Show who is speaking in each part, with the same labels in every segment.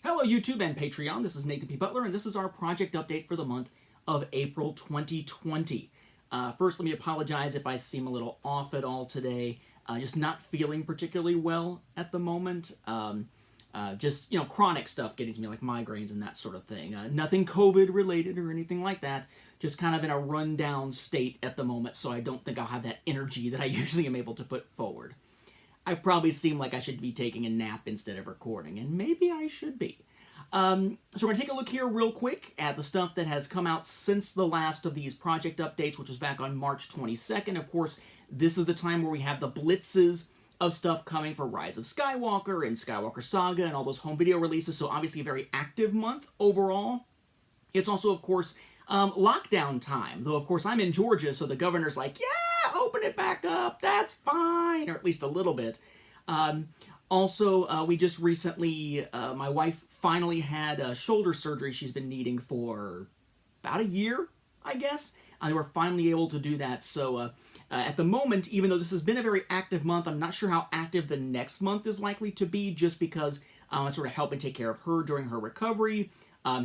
Speaker 1: Hello YouTube and Patreon, this is Nathan P. Butler, and this is our project update for the month of April 2020. First, let me apologize if I seem a little off at all today. Just not feeling particularly well at the moment. Just, chronic stuff getting to me, like migraines and that sort of thing. Nothing COVID related or anything like that. Just kind of in a rundown state at the moment, so I don't think I'll have that energy that I usually am able to put forward. I probably seem like I should be taking a nap instead of recording, and maybe I should be. So we're going to take a look here real quick at the stuff that has come out since the last of these project updates, which was back on March 22nd. Of course, this is the time where we have the blitzes of stuff coming for Rise of Skywalker and Skywalker Saga and all those home video releases, so obviously a very active month overall. It's also, of course, lockdown time, though, of course, I'm in Georgia, so the governor's like, yeah, open it back up, that's fine, or at least a little bit. Also, we just recently, my wife finally had shoulder surgery she's been needing for about a year, I guess. They were finally able to do that, so at the moment, even though this has been a very active month, I'm not sure how active the next month is likely to be, just because I'm sort of helping take care of her during her recovery.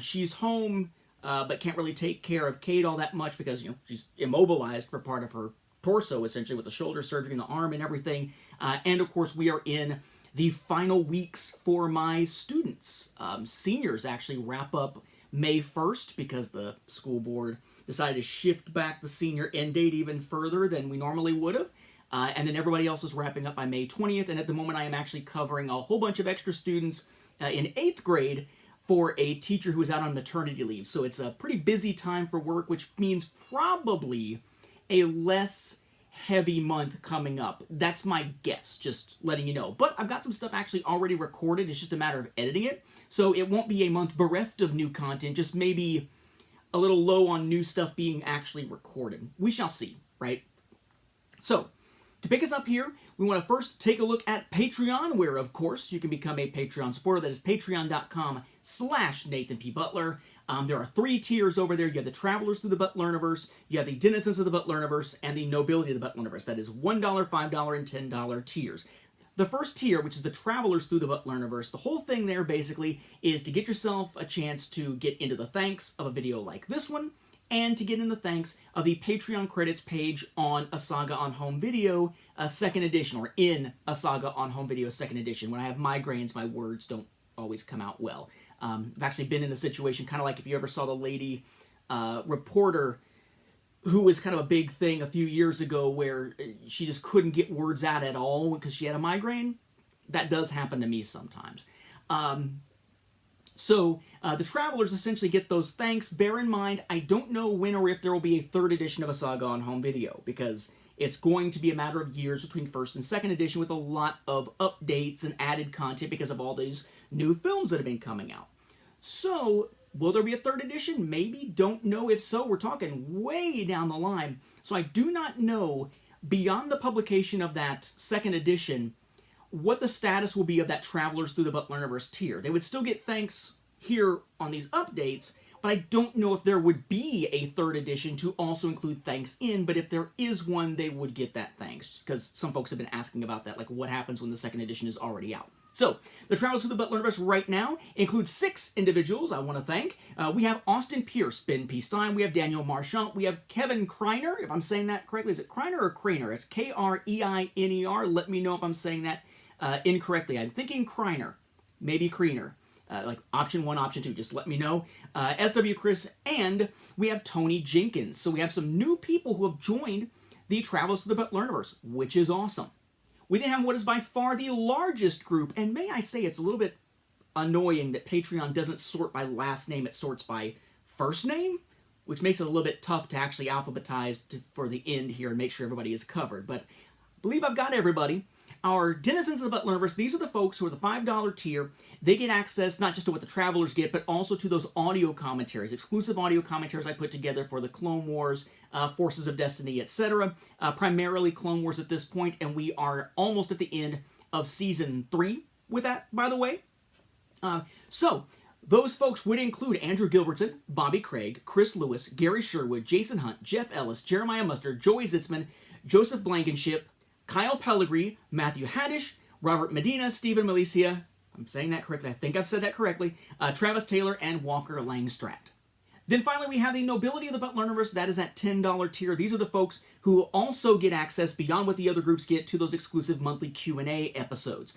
Speaker 1: She's home, but can't really take care of Kate all that much because, she's immobilized for part of her torso, essentially, with the shoulder surgery and the arm and everything. And, of course, we are in the final weeks for my students. Seniors actually wrap up May 1st because the school board decided to shift back the senior end date even further than we normally would have. And then everybody else is wrapping up by May 20th. And at the moment, I am actually covering a whole bunch of extra students in 8th grade for a teacher who is out on maternity leave. So it's a pretty busy time for work, which means probably a less heavy month coming up. That's my guess, just letting you know. But I've got some stuff actually already recorded. It's just a matter of editing it. So it won't be a month bereft of new content, just maybe a little low on new stuff being actually recorded. We shall see, right? So, to pick us up here, we want to first take a look at Patreon, where, of course, you can become a Patreon supporter. That is patreon.com/Nathan P. Butler. There are 3 tiers over there. You have the Travelers Through the Butlerniverse, you have the Denizens of the Butlerniverse, and the Nobility of the Butlerniverse. That is $1, $5, and $10 tiers. The first tier, which is the Travelers Through the Butlerniverse, the whole thing there basically is to get yourself a chance to get into the thanks of a video like this one, and to get in the thanks of the Patreon credits page on A Saga on Home Video, second edition, or in A Saga on Home Video second edition. When I have migraines, my words don't always come out well. I've actually been in a situation, kind of like if you ever saw the lady reporter who was kind of a big thing a few years ago where she just couldn't get words out at all because she had a migraine. That does happen to me sometimes. So the Travelers essentially get those thanks. Bear in mind, I don't know when or if there will be a 3rd edition of A Saga on Home Video, because it's going to be a matter of years between 1st and 2nd edition with a lot of updates and added content because of all these new films that have been coming out. So, will there be a 3rd edition? Maybe. Don't know. If so, we're talking way down the line. So I do not know, beyond the publication of that 2nd edition, what the status will be of that Travelers Through the Butlerniverse tier. They would still get thanks here on these updates, but I don't know if there would be a 3rd edition to also include thanks in, but if there is one, they would get that thanks, because some folks have been asking about that, like what happens when the 2nd edition is already out. So, the Travelers Through the Butlerniverse right now includes 6 individuals I want to thank. We have Austin Pierce, Ben P. Stein, we have Daniel Marchant, we have Kevin Kreiner, if I'm saying that correctly. Is it Kreiner or Krainer? It's K-R-E-I-N-E-R. Let me know if I'm saying that incorrectly. I'm thinking Kreiner, maybe Kreener. Like option 1, option 2, just let me know. SW Chris, and we have Tony Jenkins. So we have some new people who have joined the Travelers Through the Butlerniverse, which is awesome. We then have what is by far the largest group, and may I say it's a little bit annoying that Patreon doesn't sort by last name, it sorts by first name, which makes it a little bit tough to actually alphabetize for the end here and make sure everybody is covered. But I believe I've got everybody. Our Denizens of the Butlerniverse, these are the folks who are the $5 tier. They get access not just to what the Travelers get, but also to those audio commentaries, exclusive audio commentaries I put together for the Clone Wars, Forces of Destiny, etc. Primarily Clone Wars at this point, and we are almost at the end of Season 3 with that, by the way. So, those folks would include Andrew Gilbertson, Bobby Craig, Chris Lewis, Gary Sherwood, Jason Hunt, Jeff Ellis, Jeremiah Mustard, Joey Zitzman, Joseph Blankenship, Kyle Pellegrini, Matthew Haddish, Robert Medina, Stephen Malicia, I'm saying that correctly. I think I've said that correctly. Travis Taylor and Walker Langstrat. Then finally, we have the Nobility of the Butlerverse. That is that $10 tier. These are the folks who also get access beyond what the other groups get to those exclusive monthly Q&A episodes.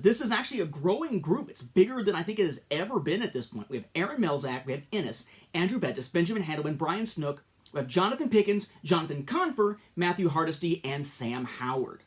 Speaker 1: This is actually a growing group. It's bigger than I think it has ever been at this point. We have Aaron Melzak, we have Ennis, Andrew Bettis, Benjamin Hadawin, Brian Snook, we have Jonathan Pickens, Jonathan Confer, Matthew Hardesty, and Sam Howard.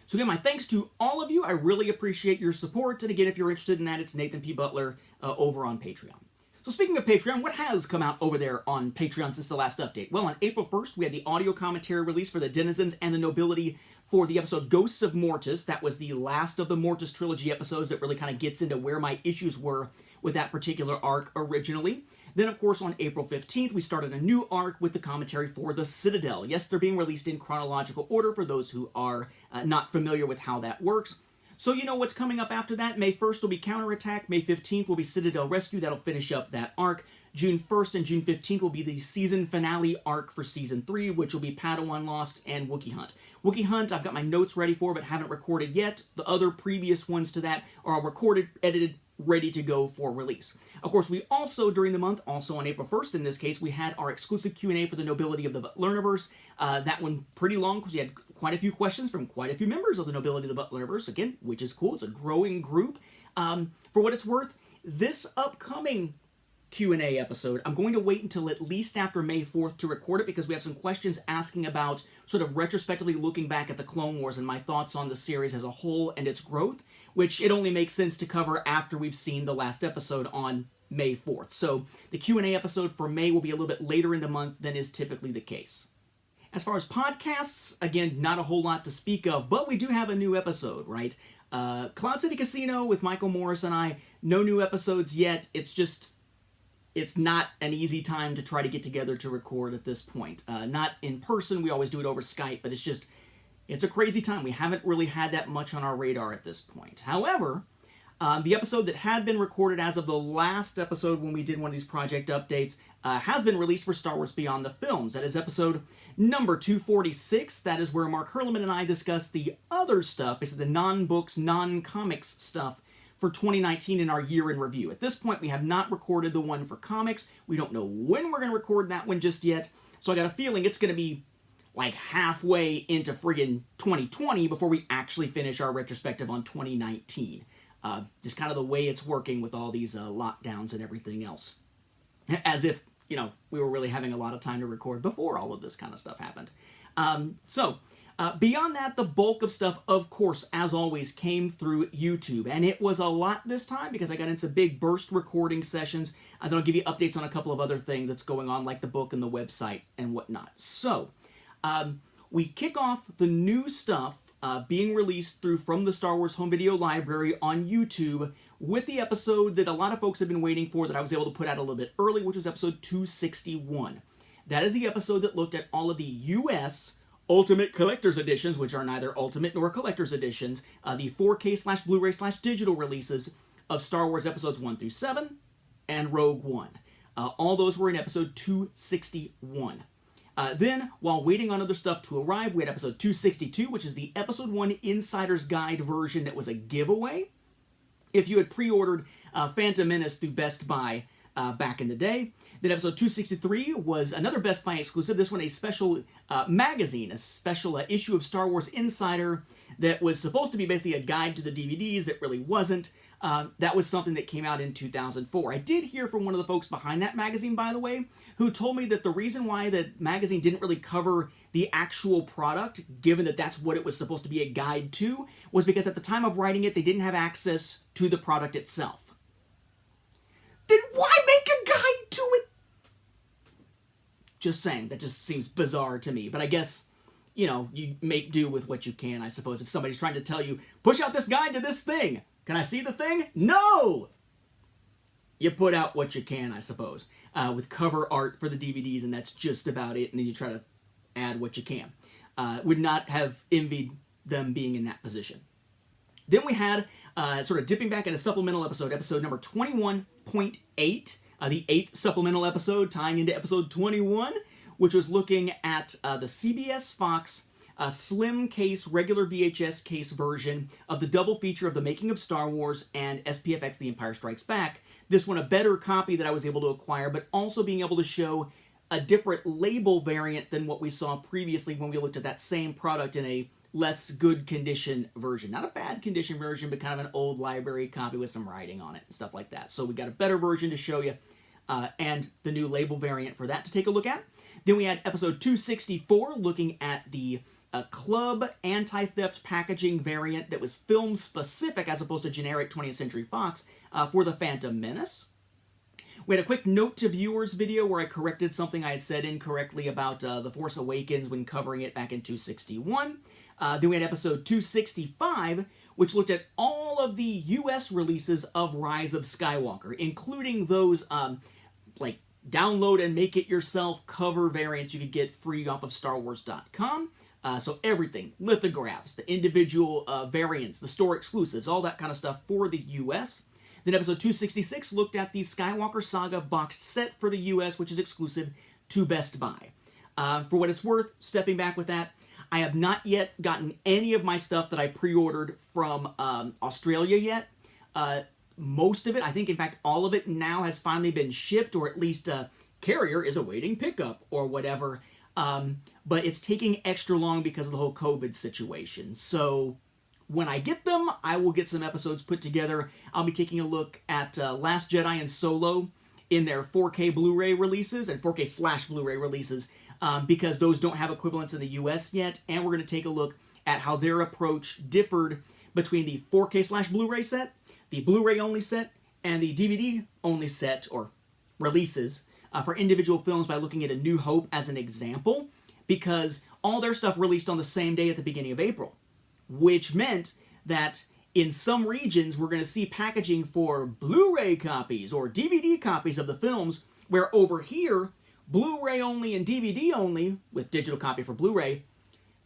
Speaker 1: So again, my thanks to all of you. I really appreciate your support. And again, if you're interested in that, it's Nathan P. Butler over on Patreon. So speaking of Patreon, what has come out over there on Patreon since the last update? Well, on April 1st, we had the audio commentary release for the Denizens and the Nobility for the episode Ghosts of Mortis. That was the last of the Mortis trilogy episodes that really kind of gets into where my issues were with that particular arc originally. Then, of course, on April 15th, we started a new arc with the commentary for the Citadel. Yes, they're being released in chronological order for those who are not familiar with how that works. So you know what's coming up after that. May 1st will be Counterattack. May 15th will be Citadel Rescue. That'll finish up that arc. June 1st and June 15th will be the season finale arc for Season 3, which will be Padawan Lost and Wookiee Hunt. Wookiee Hunt, I've got my notes ready for, but haven't recorded yet. The other previous ones to that are recorded, edited, ready to go for release. Of course, we also, during the month, also on April 1st in this case, we had our exclusive Q&A for the Nobility of the Butlerverse. That one pretty long because we had quite a few questions from quite a few members of the Nobility of the Butlerverse, again, which is cool. It's a growing group. For what it's worth, this upcoming Q&A episode, I'm going to wait until at least after May 4th to record it because we have some questions asking about sort of retrospectively looking back at the Clone Wars and my thoughts on the series as a whole and its growth, which it only makes sense to cover after we've seen the last episode on May 4th. So the Q&A episode for May will be a little bit later in the month than is typically the case. As far as podcasts, again, not a whole lot to speak of, but we do have a new episode, right? Cloud City Casino with Michael Morris and I, no new episodes yet. It's not an easy time to try to get together to record at this point. Not in person, we always do it over Skype, but it's a crazy time. We haven't really had that much on our radar at this point. However, the episode that had been recorded as of the last episode when we did one of these project updates has been released for Star Wars Beyond the Films. That is episode number 246. That is where Mark Herleman and I discuss the other stuff, basically the non-books, non-comics stuff for 2019 in our year in review. At this point, we have not recorded the one for comics. We don't know when we're going to record that one just yet. So I got a feeling it's going to be like halfway into friggin' 2020 before we actually finish our retrospective on 2019. Just kind of the way it's working with all these lockdowns and everything else. As if, we were really having a lot of time to record before all of this kind of stuff happened. Beyond that, the bulk of stuff, of course, as always, came through YouTube. And it was a lot this time because I got into big burst recording sessions. And then I'll give you updates on a couple of other things that's going on, like the book and the website and whatnot. So, we kick off the new stuff being released through From the Star Wars Home Video Library on YouTube with the episode that a lot of folks have been waiting for that I was able to put out a little bit early, which was episode 261. That is the episode that looked at all of the U.S. Ultimate Collector's Editions, which are neither Ultimate nor Collector's Editions, the 4K/Blu-ray/digital releases of Star Wars Episodes 1 through 7 and Rogue One. All those were in episode 261. Then, while waiting on other stuff to arrive, we had episode 262, which is the episode 1 Insider's Guide version that was a giveaway. If you had pre-ordered Phantom Menace through Best Buy back in the day. Then episode 263 was another Best Buy exclusive. This one a special magazine, a special issue of Star Wars Insider that was supposed to be basically a guide to the DVDs that really wasn't. That was something that came out in 2004. I did hear from one of the folks behind that magazine, by the way, who told me that the reason why the magazine didn't really cover the actual product, given that that's what it was supposed to be a guide to, was because at the time of writing it, they didn't have access to the product itself. Then why make a guide to it? Just saying, that just seems bizarre to me. But I guess, you make do with what you can, I suppose. If somebody's trying to tell you, push out this guide to this thing. Can I see the thing? No! You put out what you can, I suppose, with cover art for the DVDs, and that's just about it, and then you try to add what you can. Would not have envied them being in that position. Then we had, sort of dipping back in a supplemental episode number 21.8, the 8th supplemental episode, tying into episode 21, which was looking at the CBS Fox a slim case, regular VHS case version of the double feature of The Making of Star Wars and SPFX The Empire Strikes Back. This one a better copy that I was able to acquire, but also being able to show a different label variant than what we saw previously when we looked at that same product in a less good condition version. Not a bad condition version, but kind of an old library copy with some writing on it and stuff like that. So we got a better version to show you, and the new label variant for that to take a look at. Then we had episode 264, looking at the club anti-theft packaging variant that was film specific as opposed to generic 20th Century Fox for The Phantom Menace. We had a quick note to viewers video where I corrected something I had said incorrectly about The Force Awakens when covering it back in 261. Then we had episode 265, which looked at all of the US releases of Rise of Skywalker, including those like download and make it yourself cover variants you could get free off of StarWars.com. So everything, lithographs, the individual variants, the store exclusives, all that kind of stuff for the US. Then episode 266 looked at the Skywalker Saga boxed set for the US, which is exclusive to Best Buy. For what it's worth, stepping back with that, I have not yet gotten any of my stuff that I pre-ordered from Australia yet. Most of it, I think in fact all of it now has finally been shipped, or at least carrier is awaiting pickup or whatever. But it's taking extra long because of the whole COVID situation. So when I get them, I will get some episodes put together. I'll be taking a look at Last Jedi and Solo in their 4K Blu-ray releases and 4K / Blu-ray releases because those don't have equivalents in the US yet. And we're going to take a look at how their approach differed between the 4K / Blu-ray set, the Blu-ray only set, and the DVD only set or releases for individual films by looking at A New Hope as an example, because all their stuff released on the same day at the beginning of April, which meant that in some regions we're going to see packaging for Blu-ray copies or DVD copies of the films, where over here, Blu-ray only and DVD only, with digital copy for Blu-ray,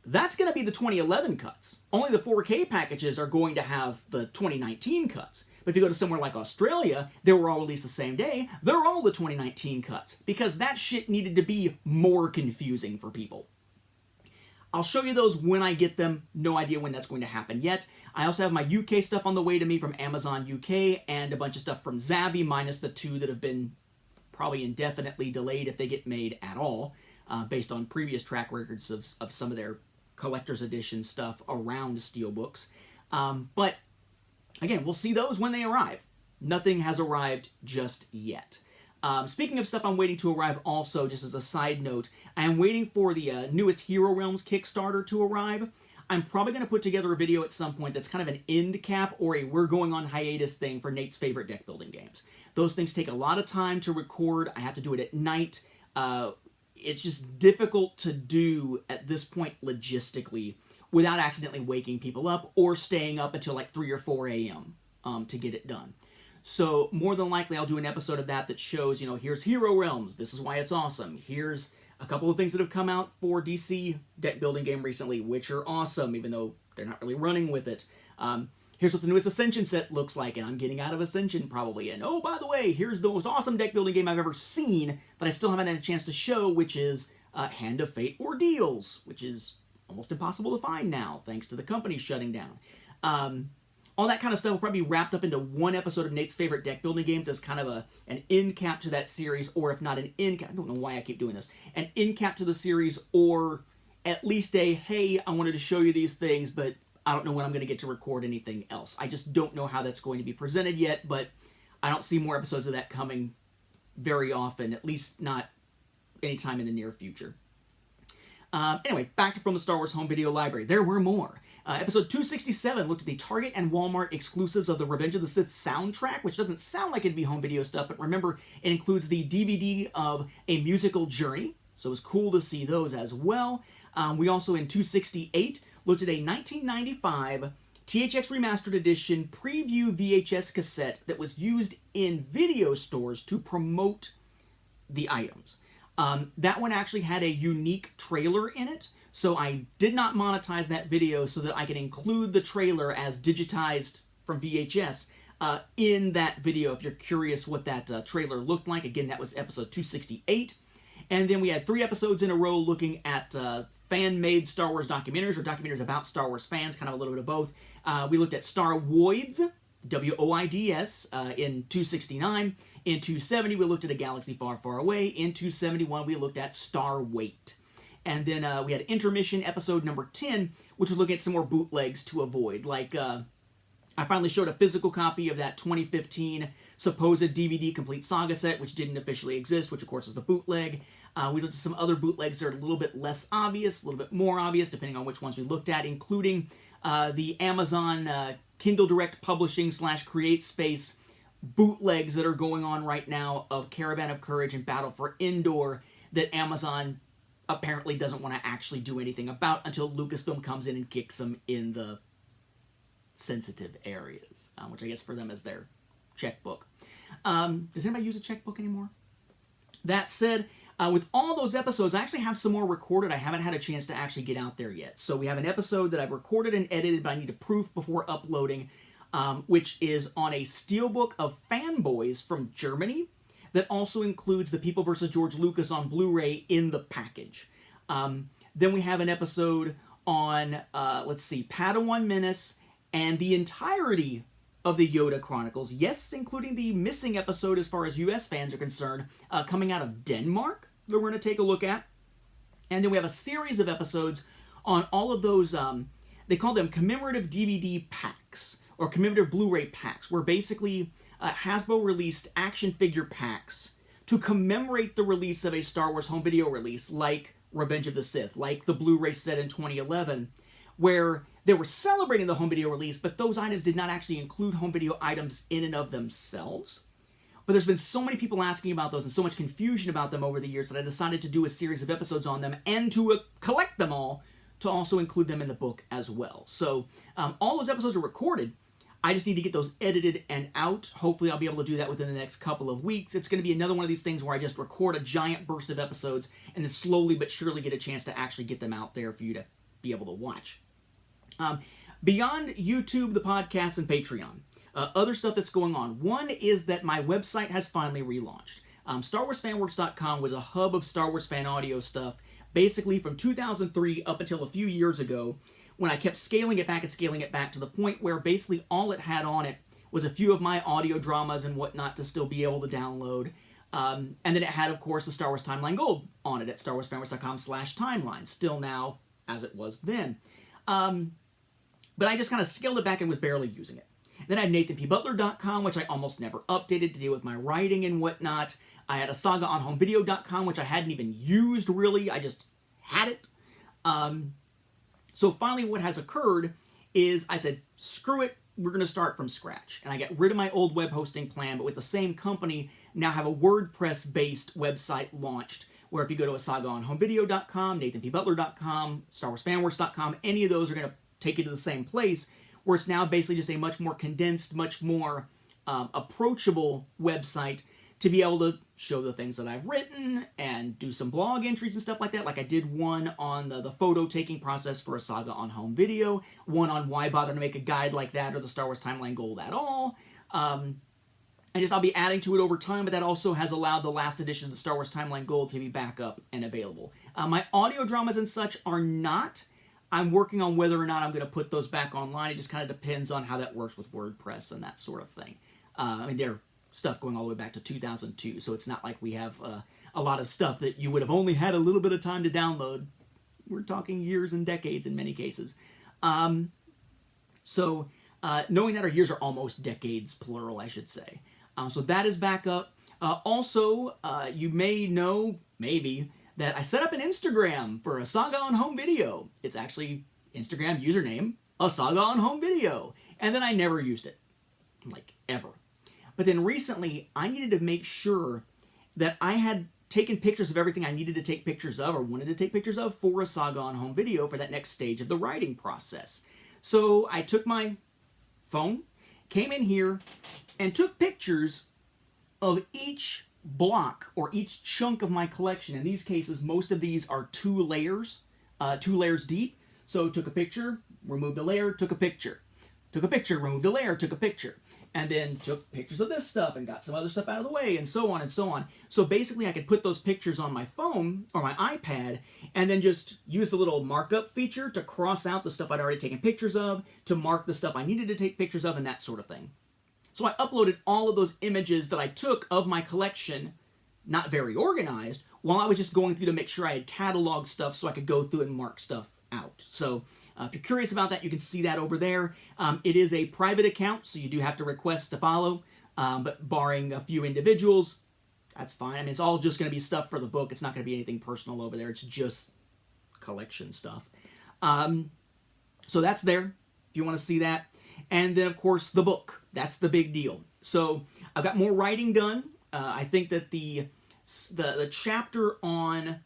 Speaker 1: that's going to be the 2011 cuts. Only the 4K packages are going to have the 2019 cuts. But if you go to somewhere like Australia, they were all released the same day, they're all the 2019 cuts, because that shit needed to be more confusing for people. I'll show you those when I get them. No idea when that's going to happen yet. I also have my UK stuff on the way to me from Amazon UK, and a bunch of stuff from Zavvi, minus the two that have been probably indefinitely delayed if they get made at all, based on previous track records of some of their collector's edition stuff around steelbooks. But again, we'll see those when they arrive. Nothing has arrived just yet. Speaking of stuff I'm waiting to arrive also, just as a side note, I am waiting for the newest Hero Realms Kickstarter to arrive. I'm probably going to put together a video at some point that's kind of an end cap or a we're going on hiatus thing for Nate's favorite deck building games. Those things take a lot of time to record. I have to do it at night. It's just difficult to do at this point logistically without accidentally waking people up or staying up until like 3 or 4 a.m. To get it done. So more than likely I'll do an episode of that shows, here's Hero Realms, this is why it's awesome. Here's a couple of things that have come out for DC deck building game recently, which are awesome, even though they're not really running with it. Here's what the newest Ascension set looks like, and I'm getting out of Ascension probably. And oh, by the way, here's the most awesome deck building game I've ever seen that I still haven't had a chance to show, which is Hand of Fate Ordeals, which is almost impossible to find now, thanks to the company shutting down. All that kind of stuff will probably be wrapped up into one episode of Nate's favorite deck building games as kind of an end cap to that series, or if not an end cap, I don't know why I keep doing this, an end cap to the series, or at least a, hey, I wanted to show you these things, but I don't know when I'm going to get to record anything else. I just don't know how that's going to be presented yet, but I don't see more episodes of that coming very often, at least not anytime in the near future. Anyway, back to From the Star Wars Home Video Library. There were more. Episode 267 looked at the Target and Walmart exclusives of the Revenge of the Sith soundtrack, which doesn't sound like it'd be home video stuff, but remember, it includes the DVD of A Musical Journey, so it was cool to see those as well. We also, in 268, looked at a 1995 THX Remastered Edition preview VHS cassette that was used in video stores to promote the items. That one actually had a unique trailer in it, so I did not monetize that video so that I can include the trailer as digitized from VHS in that video if you're curious what that trailer looked like. Again, that was episode 268. And then we had 3 episodes in a row looking at fan-made Star Wars documentaries, or documentaries about Star Wars fans, kind of a little bit of both. We looked at Star Woids, W-O-I-D-S, in 269. In 270, we looked at A Galaxy Far, Far Away. In 271, we looked at Star Wait. And then we had intermission episode number 10, which was looking at some more bootlegs to avoid. Like, I finally showed a physical copy of that 2015 supposed DVD complete saga set, which didn't officially exist, which of course is the bootleg. We looked at some other bootlegs that are a little bit less obvious, a little bit more obvious, depending on which ones we looked at, including the Amazon Kindle Direct Publishing / Create Space bootlegs that are going on right now of Caravan of Courage and Battle for Endor that Amazon apparently doesn't want to actually do anything about until Lucasfilm comes in and kicks them in the sensitive areas, which I guess for them is their checkbook. Does anybody use a checkbook anymore? That said, with all those episodes, I actually have some more recorded. I haven't had a chance to actually get out there yet. So we have an episode that I've recorded and edited, but I need to proof before uploading, which is on a steelbook of Fanboys from Germany that also includes The People vs. George Lucas on Blu-ray in the package. Then we have an episode on, Padawan Menace and the entirety of the Yoda Chronicles. Yes, including the missing episode as far as US fans are concerned, coming out of Denmark that we're going to take a look at. And then we have a series of episodes on all of those, they call them commemorative DVD packs, or commemorative Blu-ray packs, where basically Hasbro released action figure packs to commemorate the release of a Star Wars home video release, like Revenge of the Sith, like the Blu-ray set in 2011, where they were celebrating the home video release, but those items did not actually include home video items in and of themselves. But there's been so many people asking about those and so much confusion about them over the years that I decided to do a series of episodes on them and to collect them all to also include them in the book as well. So all those episodes are recorded. I just need to get those edited and out. Hopefully I'll be able to do that within the next couple of weeks. It's going to be another one of these things where I just record a giant burst of episodes and then slowly but surely get a chance to actually get them out there for you to be able to watch. Beyond YouTube, the podcast, and Patreon, other stuff that's going on. One is that my website has finally relaunched. StarWarsFanWorks.com was a hub of Star Wars fan audio stuff, basically from 2003 up until a few years ago, when I kept scaling it back to the point where basically all it had on it was a few of my audio dramas and whatnot to still be able to download. And then it had, of course, the Star Wars Timeline Gold on it at StarWarsFanWorks.com/timeline, still now as it was then. But I just kind of scaled it back and was barely using it. Then I had NathanPButler.com, which I almost never updated to deal with my writing and whatnot. I had a SagaOnHomeVideo.com, which I hadn't even used really. I just had it. So finally what has occurred is I said, screw it, we're going to start from scratch. And I got rid of my old web hosting plan, but with the same company, now have a WordPress-based website launched, where if you go to SagaOnHomeVideo.com, NathanPButler.com, StarWarsFanWorks.com, any of those are going to take you to the same place, where it's now basically just a much more condensed, much more approachable website to be able to show the things that I've written and do some blog entries and stuff like that. Like I did one on the photo taking process for a Saga on Home Video, one on why bother to make a guide like that or the Star Wars Timeline Gold at all. And just I'll be adding to it over time, but that also has allowed the last edition of the Star Wars Timeline Gold to be back up and available. My audio dramas and such are not. I'm working on whether or not I'm going to put those back online. It just kind of depends on how that works with WordPress and that sort of thing. I mean, they're stuff going all the way back to 2002, so it's not like we have a lot of stuff that you would have only had a little bit of time to download. We're talking years and decades in many cases. Knowing that our years are almost decades, plural, I should say. So that is back up. Also, you may know, maybe, that I set up an Instagram for a Saga on Home Video. It's actually Instagram username, a Saga on Home Video. And then I never used it. Like, ever. But then recently, I needed to make sure that I had taken pictures of everything I needed to take pictures of or wanted to take pictures of for a Saga on Home Video for that next stage of the writing process. So I took my phone, came in here, and took pictures of each block or each chunk of my collection. In these cases, most of these are 2 layers deep. So took a picture, removed a layer, took a picture took a picture, removed a layer, took a picture, and then took pictures of this stuff and got some other stuff out of the way, and so on and so on. So basically I could put those pictures on my phone or my iPad and then just use the little markup feature to cross out the stuff I'd already taken pictures of, to mark the stuff I needed to take pictures of, and that sort of thing. So I uploaded all of those images that I took of my collection, not very organized, while I was just going through to make sure I had cataloged stuff so I could go through and mark stuff out. So if you're curious about that, you can see that over there. It is a private account, so you do have to request to follow, but barring a few individuals, that's fine. I mean, it's all just going to be stuff for the book. It's not going to be anything personal over there. It's just collection stuff. So that's there, if you want to see that. And then, of course, the book. That's the big deal. So I've got more writing done. I think that the chapter on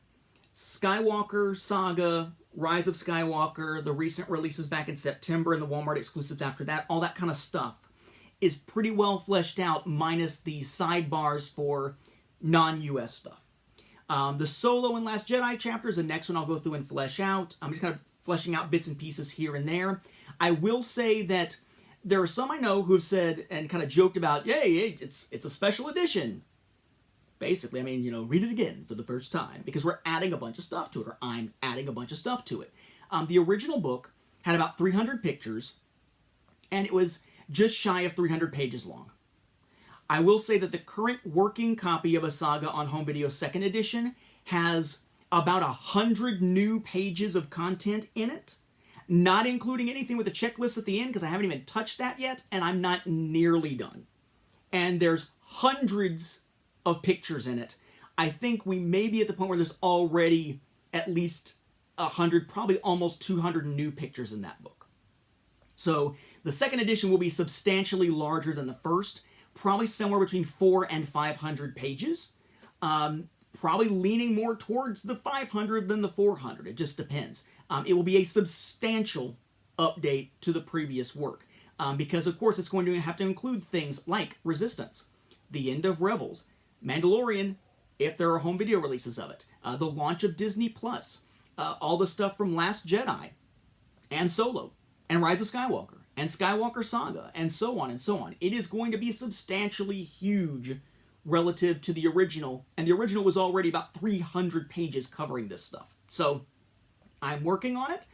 Speaker 1: Skywalker Saga, Rise of Skywalker, the recent releases back in September, and the Walmart exclusives after that, all that kind of stuff is pretty well fleshed out, minus the sidebars for non-US stuff. The Solo and Last Jedi chapters, the next one I'll go through and flesh out. I'm just kind of fleshing out bits and pieces here and there. I will say that there are some I know who have said and kind of joked about, yay, it's a special edition. Basically, I mean, read it again for the first time, because we're adding a bunch of stuff to it, or I'm adding a bunch of stuff to it. The original book had about 300 pictures, and it was just shy of 300 pages long. I will say that the current working copy of A Saga on Home Video 2nd edition has about 100 new pages of content in it, not including anything with a checklist at the end, because I haven't even touched that yet, and I'm not nearly done. And there's hundreds of pictures in it. I think we may be at the point where there's already at least 100, probably almost 200 new pictures in that book. So the second edition will be substantially larger than the first, probably somewhere between 400 and 500 pages. Probably leaning more towards the 500 than the 400. It just depends. It will be a substantial update to the previous work, because of course it's going to have to include things like Resistance, the end of Rebels, Mandalorian, if there are home video releases of it, the launch of Disney Plus, all the stuff from Last Jedi, and Solo, and Rise of Skywalker, and Skywalker Saga, and so on and so on. It is going to be substantially huge relative to the original, and the original was already about 300 pages covering this stuff. So I'm working on it,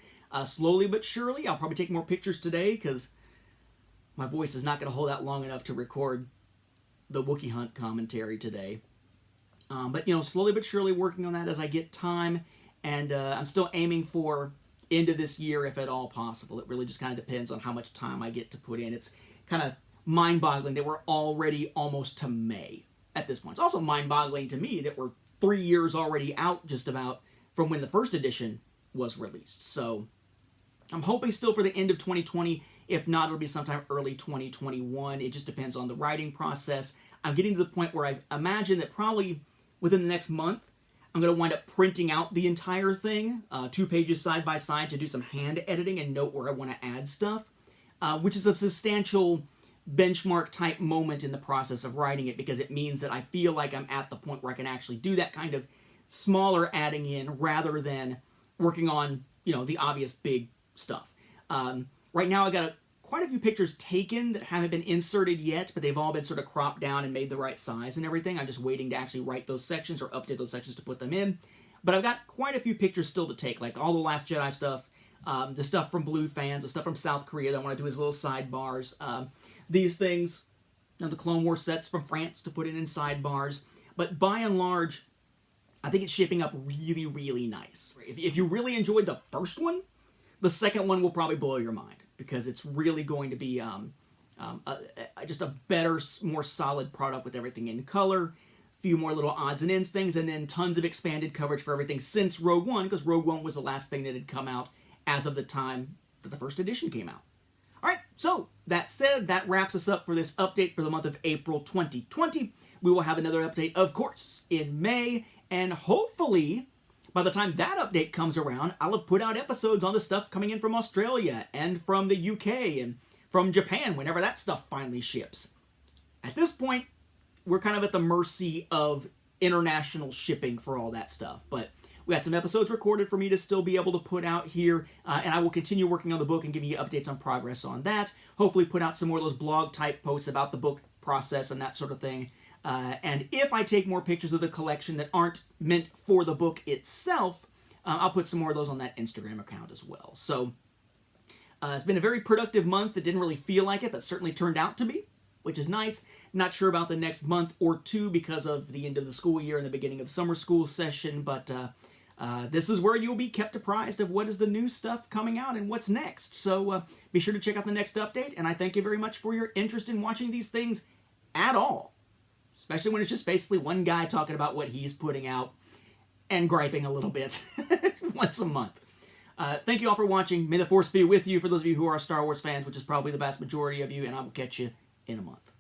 Speaker 1: slowly but surely. I'll probably take more pictures today, because my voice is not going to hold out long enough to record the Wookiee Hunt commentary today. But, slowly but surely working on that as I get time, and I'm still aiming for end of this year, if at all possible. It really just kind of depends on how much time I get to put in. It's kind of mind-boggling that we're already almost to May at this point. It's also mind-boggling to me that we're 3 years already out just about from when the first edition was released. So I'm hoping still for the end of 2020. If not, it'll be sometime early 2021. It just depends on the writing process. I'm getting to the point where I imagine that probably within the next month, I'm going to wind up printing out the entire thing, 2 pages side by side, to do some hand editing and note where I want to add stuff, which is a substantial benchmark type moment in the process of writing it, because it means that I feel like I'm at the point where I can actually do that kind of smaller adding in rather than working on, the obvious big stuff. Right now I got quite a few pictures taken that haven't been inserted yet, but they've all been sort of cropped down and made the right size and everything. I'm just waiting to actually write those sections or update those sections to put them in. But I've got quite a few pictures still to take, like all the Last Jedi stuff, the stuff from Blue fans, the stuff from South Korea that I want to do as little sidebars, these things, the Clone Wars sets from France to put in sidebars. But by and large, I think it's shaping up really, really nice. If you really enjoyed the first one, the second one will probably blow your mind, because it's really going to be just a better, more solid product with everything in color, a few more little odds and ends things, and then tons of expanded coverage for everything since Rogue One, because Rogue One was the last thing that had come out as of the time that the first edition came out. All right, so that said, that wraps us up for this update for the month of April 2020. We will have another update, of course, in May, and hopefully by the time that update comes around, I'll have put out episodes on the stuff coming in from Australia and from the UK and from Japan whenever that stuff finally ships. At this point, we're kind of at the mercy of international shipping for all that stuff. But We had some episodes recorded for me to still be able to put out here, and I will continue working on the book and giving you updates on progress on that. Hopefully put out some more of those blog-type posts about the book process and that sort of thing. And if I take more pictures of the collection that aren't meant for the book itself, I'll put some more of those on that Instagram account as well. So it's been a very productive month. It didn't really feel like it, but certainly turned out to be, which is nice. Not sure about the next month or two because of the end of the school year and the beginning of the summer school session, but this is where you'll be kept apprised of what is the new stuff coming out and what's next. So be sure to check out the next update, and I thank you very much for your interest in watching these things at all, especially when it's just basically one guy talking about what he's putting out and griping a little bit once a month. Thank you all for watching. May the Force be with you for those of you who are Star Wars fans, which is probably the vast majority of you, and I will catch you in a month.